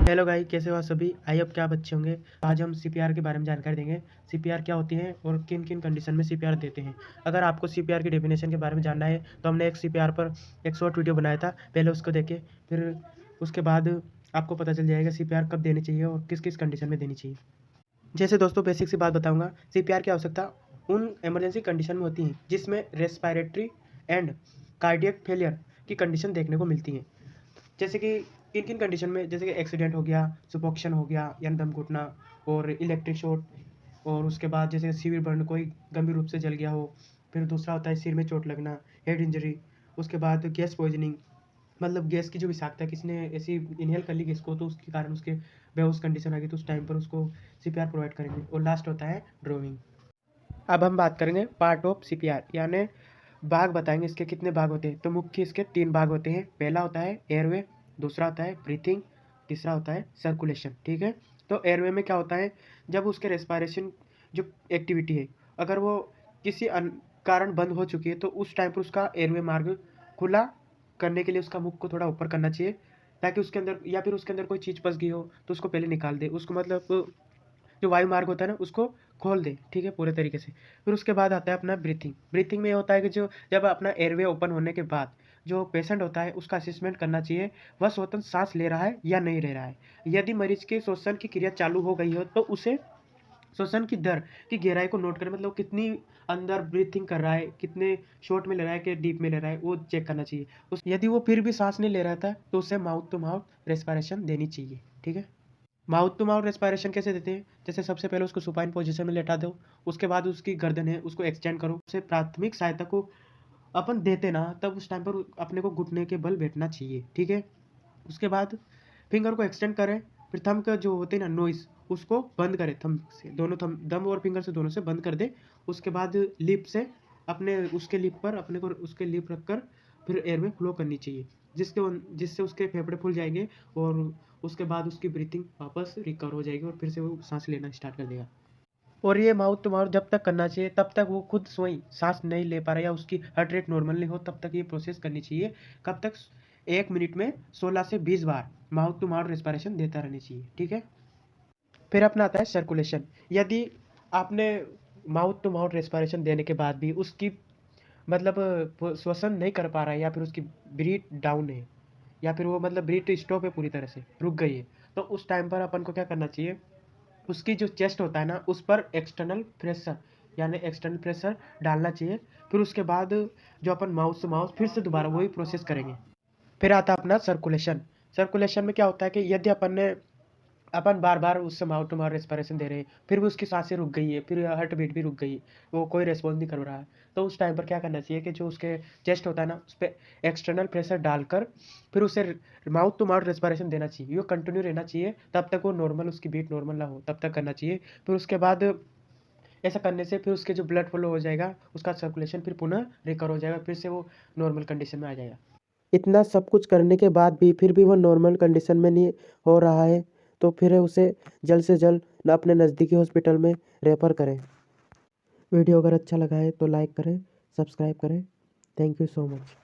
Hello guys, कैसे हो आप सभी। आई होप क्या आप अच्छे होंगे। आज हम सीपीआर के बारे में जानकारी देंगे। सीपीआर क्या होती है और किन किन कंडीशन में सीपीआर देते हैं। अगर आपको सीपीआर की डेफिनेशन के बारे में जानना है तो हमने एक सीपीआर पर एक शॉर्ट वीडियो बनाया था, पहले उसको देखें, फिर उसके बाद आपको पता चल जाएगा सीपीआर कब देनी चाहिए और किस किस कंडीशन में देनी चाहिए। जैसे दोस्तों बेसिक सी बात बताऊँगा। सीपीआर की आवश्यकता उन इमरजेंसी कंडीशन में होती है जिसमें रेस्पिरेटरी एंड कार्डियक फेलियर की कंडीशन देखने को मिलती है। जैसे कि किन किन कंडीशन में, जैसे कि एक्सीडेंट हो गया, सुफोकेशन हो गया यानी दम घुटना, और इलेक्ट्रिक शॉक, और उसके बाद जैसे सीवियर बर्न, कोई गंभीर रूप से जल गया हो। फिर दूसरा होता है सिर में चोट लगना, हेड इंजरी। उसके बाद गैस पॉइजनिंग, मतलब गैस की जो विषाक्तता, किसी ने ऐसी इनहेल कर ली गैस को तो उसके कारण उसके बेहोश कंडीशन आ गई तो उस टाइम पर उसको सीपीआर प्रोवाइड करेंगे। और लास्ट होता है ड्रोविंग। अब हम बात करेंगे पार्ट ऑफ सीपीआर, यानी भाग बताएंगे इसके कितने भाग होते हैं। तो मुख्य इसके 3 भाग होते हैं। पहला होता है एयरवे, दूसरा होता है ब्रीथिंग, तीसरा होता है सर्कुलेशन। ठीक है। तो एयरवे में क्या होता है, जब उसके रेस्पिरेशन जो एक्टिविटी है अगर वो किसी कारण बंद हो चुकी है तो उस टाइम पर उसका एयरवे मार्ग खुला करने के लिए उसका मुख को थोड़ा ऊपर करना चाहिए, ताकि उसके अंदर या फिर उसके अंदर कोई चीज़ फंस गई हो तो उसको पहले निकाल दे। उसको मतलब जो वायु मार्ग होता है ना उसको खोल दे, ठीक है, पूरे तरीके से। फिर उसके बाद आता है अपना ब्रीथिंग। ब्रीथिंग में ये होता है कि जो जब अपना एयरवे ओपन होने के बाद जो पेशेंट होता है उसका असेसमेंट करना चाहिए, वह स्वतंत्र सांस ले रहा है या नहीं ले रहा है। यदि मरीज के श्वसन की क्रिया चालू हो गई हो तो उसे श्वसन की दर की गहराई को नोट करें, मतलब कितनी अंदर ब्रीथिंग कर रहा है, कितने शॉर्ट में ले रहा है कि डीप में ले रहा है, वो चेक करना चाहिए। यदि वो फिर भी सांस नहीं ले रहा था तो उसे माउथ टू माउथ रेस्पिरेशन देनी चाहिए। ठीक है। माउथ टू माउथ रेस्पिरेशन कैसे देते हैं, जैसे सबसे पहले उसको सुपाइन पोजीशन में लेटा दो, उसके बाद उसकी गर्दन है उसको एक्सटेंड करो। उसे प्राथमिक सहायता को अपन देते ना, तब उस टाइम पर अपने को घुटने के बल बैठना चाहिए। ठीक है। उसके बाद फिंगर को एक्सटेंड करें, फिर थंब का जो होते हैं ना नोइज उसको बंद करें, थंब से दोनों, थंब दम और फिंगर से दोनों से बंद कर दे। उसके बाद लिप से अपने उसके लिप पर अपने को उसके लिप रख कर फिर एयर में फ्लो करनी चाहिए, जिससे उसके फेफड़े फूल जाएंगे और उसके बाद उसकी ब्रीथिंग वापस रिकवर हो जाएगी और फिर से वो सांस लेना स्टार्ट कर देगा। और ये माउथ टू माउथ जब तक करना चाहिए तब तक वो खुद स्वयं सांस नहीं ले पा रहा या उसकी हार्ट रेट नॉर्मल नहीं हो तब तक ये प्रोसेस करनी चाहिए। कब तक, 1 मिनट में 16 से 20 बार माउथ टू माउथ रेस्पिरेशन देता रहना चाहिए। ठीक है। फिर अपना आता है सर्कुलेशन। यदि आपने माउथ टू माउथ रेस्पिरेशन देने के बाद भी उसकी मतलब वो श्वसन नहीं कर पा रहा है या फिर उसकी ब्रीथ डाउन है या फिर वो मतलब ब्रीथ स्टॉप है, पूरी तरह से रुक गई है, तो उस टाइम पर अपन को क्या करना चाहिए, उसकी जो चेस्ट होता है ना उस पर एक्सटर्नल प्रेशर यानी एक्सटर्नल प्रेशर डालना चाहिए। फिर उसके बाद जो अपन माउथ से माउथ फिर से दोबारा वही प्रोसेस करेंगे। फिर आता है अपना सर्कुलेशन। सर्कुलेशन में क्या होता है कि यदि अपन बार बार उससे माउथ टू माउथ रेस्पिरेशन दे रहे हैं फिर भी उसकी सांसें रुक गई है, फिर हार्ट बीट भी रुक गई, वो कोई रेस्पॉन्स नहीं कर रहा है, तो उस टाइम पर क्या करना चाहिए कि जो उसके चेस्ट होता है ना उस पर एक्सटर्नल प्रेशर डालकर फिर उसे माउथ टू माउथ रेस्पिरेशन देना चाहिए। ये कंटिन्यू रहना चाहिए तब तक वो नॉर्मल, उसकी बीट नॉर्मल ना हो तब तक करना चाहिए। फिर उसके बाद ऐसा करने से फिर उसके जो ब्लड फ्लो हो जाएगा, उसका सर्कुलेशन फिर पुनः रिकवर हो जाएगा, फिर से वो नॉर्मल कंडीशन में आ जाएगा। इतना सब कुछ करने के बाद भी फिर भी वो नॉर्मल कंडीशन में नहीं हो रहा है तो फिर उसे जल्द से जल्द अपने नज़दीकी हॉस्पिटल में रेफ़र करें। वीडियो अगर अच्छा लगा है तो लाइक करें, सब्सक्राइब करें। Thank you so much.